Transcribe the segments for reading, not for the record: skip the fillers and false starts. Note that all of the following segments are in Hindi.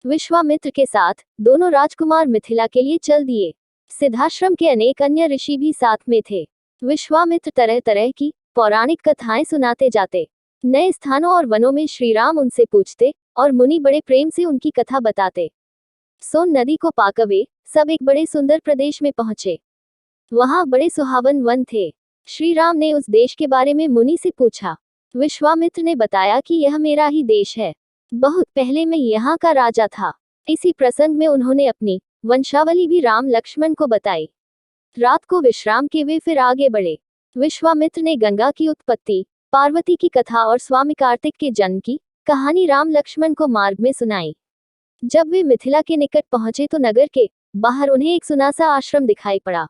विश्वामित्र के साथ दोनों राजकुमार मिथिला के लिए चल दिए। सिद्धाश्रम के अनेक अन्य ऋषि भी साथ में थे। विश्वामित्र तरह तरह की पौराणिक कथाएं सुनाते जाते। नए स्थानों और वनों में श्रीराम उनसे पूछते और मुनि बड़े प्रेम से उनकी कथा बताते। सोन नदी को पाकर वे सब एक बड़े सुंदर प्रदेश में पहुंचे। वहां बड़े सुहावन वन थे। श्री राम ने उस देश के बारे में मुनि से पूछा। विश्वामित्र ने बताया कि यह मेरा ही देश है। बहुत पहले मैं यहाँ का राजा था। इसी प्रसंग में उन्होंने अपनी वंशावली भी राम लक्ष्मण को बताई। रात को विश्राम के वे फिर आगे बढ़े। विश्वामित्र ने गंगा की उत्पत्ति, पार्वती की कथा और स्वामी कार्तिक के जन्म की कहानी राम लक्ष्मण को मार्ग में सुनाई। जब वे मिथिला के निकट पहुंचे तो नगर के बाहर उन्हें एक सुनासा आश्रम दिखाई पड़ा।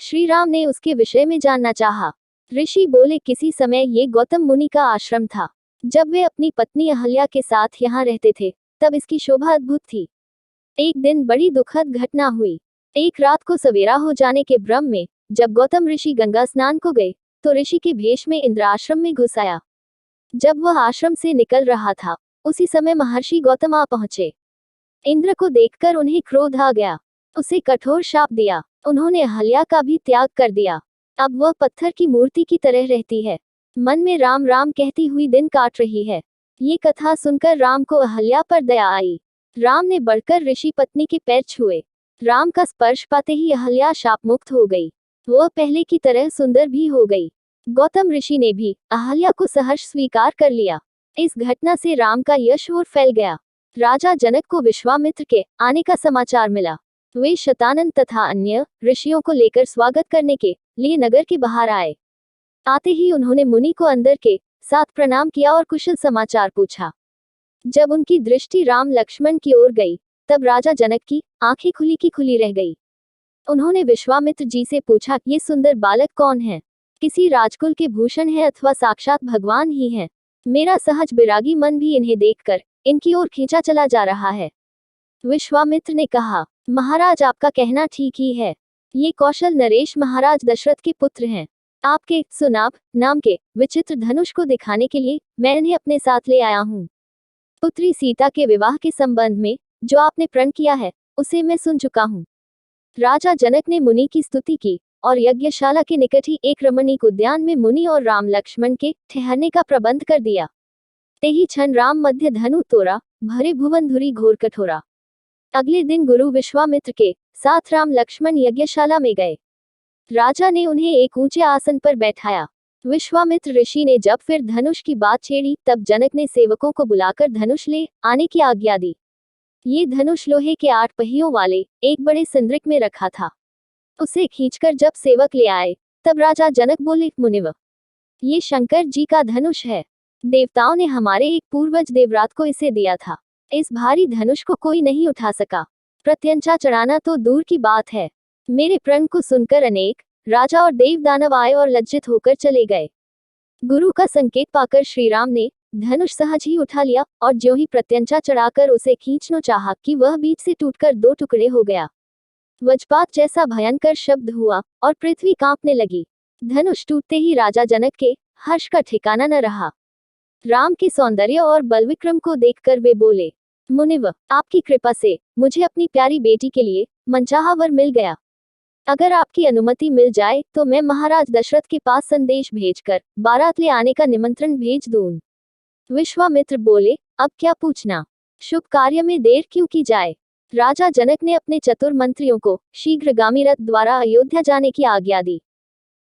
श्री राम ने उसके विषय में जानना चाहा। ऋषि बोले, किसी समय ये गौतम मुनि का आश्रम था। जब वे अपनी पत्नी अहल्या के साथ यहाँ रहते थे तब इसकी शोभा अद्भुत थी। एक दिन बड़ी दुखद घटना हुई। एक रात को सवेरा हो जाने के भ्रम में जब गौतम ऋषि गंगा स्नान को गए तो ऋषि के भेष में इंद्र आश्रम में घुस आया। जब वह आश्रम से निकल रहा था उसी समय महर्षि गौतम आ पहुंचे। इंद्र को देखकर उन्हें क्रोध आ गया। उसे कठोर शाप दिया। उन्होंने अहल्या का भी त्याग कर दिया। अब वह पत्थर की मूर्ति की तरह रहती है। मन में राम राम कहती हुई दिन काट रही है। ये कथा सुनकर राम को अहल्या पर दया आई। राम ने बढ़कर ऋषि पत्नी के पैर छुए। राम का स्पर्श पाते ही अहल्या शाप मुक्त हो गई। वह पहले की तरह सुंदर भी हो गई। गौतम ऋषि ने भी अहल्या को सहर्ष स्वीकार कर लिया। इस घटना से राम का यश और फैल गया। राजा जनक को विश्वामित्र के आने का समाचार मिला। वे शतानन तथा अन्य ऋषियों को लेकर स्वागत करने के लिए नगर के बाहर आए। आते ही उन्होंने मुनि को अंदर के साथ प्रणाम किया और कुशल समाचार पूछा। जब उनकी दृष्टि राम लक्ष्मण की ओर गई तब राजा जनक की आंखें खुली की खुली रह गई। उन्होंने विश्वामित्र जी से पूछा, ये सुंदर बालक कौन है? किसी राजकुल के भूषण है अथवा साक्षात भगवान ही है? मेरा सहज विरागी मन भी इन्हें देखकर इनकी ओर खींचा चला जा रहा है। विश्वामित्र ने कहा, महाराज आपका कहना ठीक ही है। ये कौशल नरेश महाराज दशरथ के पुत्र हैं। आपके सुनाभ नाम के विचित्र धनुष को दिखाने के लिए मैं इन्हें अपने साथ ले आया हूँ। पुत्री सीता के विवाह के संबंध में जो आपने प्रण किया है उसे मैं सुन चुका हूँ। राजा जनक ने मुनि की स्तुति की और यज्ञशाला के निकट ही एक रमणीक उद्यान में मुनि और राम लक्ष्मण के ठहरने का प्रबंध कर दिया। ते ही क्षण राम मध्य धनु तोरा, भरे भुवन धुरी घोर कठोरा। अगले दिन गुरु विश्वामित्र के साथ राम लक्ष्मण यज्ञशाला में गए। राजा ने उन्हें एक ऊंचे आसन पर बैठाया। विश्वामित्र ऋषि ने जब फिर धनुष की बात छेड़ी तब जनक ने सेवकों को बुलाकर धनुष ले आने की आज्ञा दी। ये धनुष लोहे के 8 पहियों वाले एक बड़े संदृक में रखा था। उसे खींचकर जब सेवक ले आए तब राजा जनक बोले, मुनिव, ये शंकर जी का धनुष है। देवताओं ने हमारे एक पूर्वज देवरात को इसे दिया था। इस भारी धनुष को कोई नहीं उठा सका। प्रत्यंचा चढ़ाना तो दूर की बात है। मेरे प्रण को सुनकर अनेक राजा और देव दानव आए और लज्जित होकर चले गए। गुरु का संकेत पाकर श्रीराम ने धनुष सहज ही उठा लिया और ज्यों ही प्रत्यंचा चढ़ाकर उसे खींचना चाहा कि वह बीच से टूटकर 2 टुकड़े हो गया। वज्रपात जैसा भयंकर शब्द हुआ और पृथ्वी कांपने लगी। धनुष टूटते ही राजा जनक के हर्ष का ठिकाना न रहा। राम के सौंदर्य और बलविक्रम को देखकर वे बोले, मुनिव, आपकी कृपा से मुझे अपनी प्यारी बेटी के लिए मनचाहा वर मिल गया। अगर आपकी अनुमति मिल जाए तो मैं महाराज दशरथ के पास संदेश भेजकर बारात ले आने का निमंत्रण भेज दूं। विश्वामित्र बोले, अब क्या पूछना? शुभ कार्य में देर क्यों की जाए? राजा जनक ने अपने चतुर मंत्रियों को शीघ्रगामी रथ द्वारा अयोध्या जाने की आज्ञा दी।